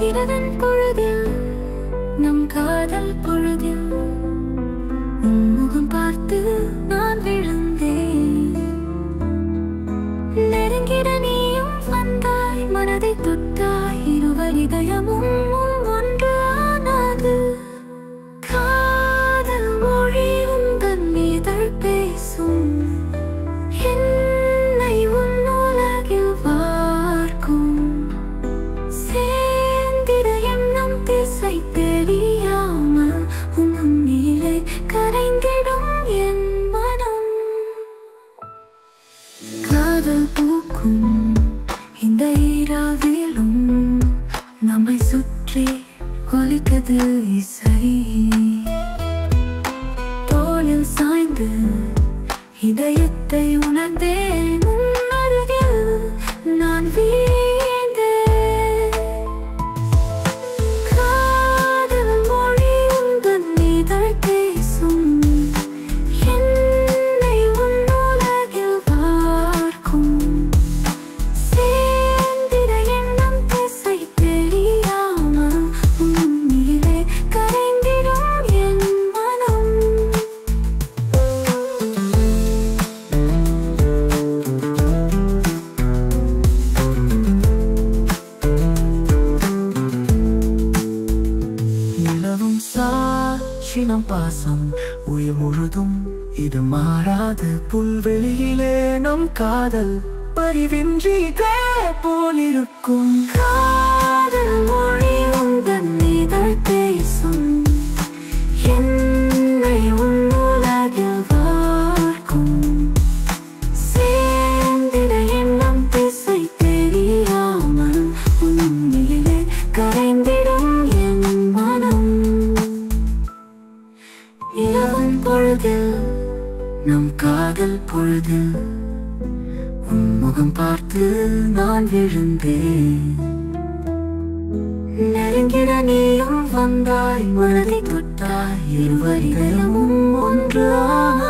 இரவன் பொழுதில் நம் காதல் பொழுதில் முகம் பார்த்து நான் விழுந்தேன். நெருங்கிட நீயும் வந்தாய், மனதை தொட்டாய், இருவர் இதயமும் ஒன்று ஆனது. காதல் மொழி உந்தன் இதழ் பேசும், என்னை உன் உலகில் வார்க்கும். சேர்ந்திட எண்ணம் திசை தெரியாமல் உன்னும் நீரை கரைந்திடும் என் மனம். காதல் பூக்கும் இந்த இரவிலும் நம்மை சுற்றி ஒலிக்குது இசை. தோளில் சாய்ந்து இதயத்தை உணர்ந்தேன், உன் அருகில் நான் வீழ்ந்தேன். காதல் மொழி உந்தன் இதழ் பேசும், என்னை உன் உலகில் வார்க்கும். சேர்ந்திட எண்ணம் திசை தெரியாமல் உன் நீரே கரைந்திடும் என் மனம். நிலவும் சாட்சி நம் பாசம் உயிர் முழுதும், இது மாறாது புல்வெளியிலே நம் காதல் பரிவின்றி போலிருக்கும். காதல் மொழி உந்தன் இதழ் பேசும், என்னை உன் உலகில் வார்க்கும். சேர்ந்திட எண்ணம் திசை தெரியாமல் உன் நீரே கரைந்திடும் என் மனம். இரவன் பொழுதில் நம் காதல் பொழுதில் உன் முகம் பார்த்து நான் விழுந்தேன். நெருங்கிட நீயும் வந்தாய், மனதை தொட்டாய், இருவர் இதயமும் ஒன்று ஆனது.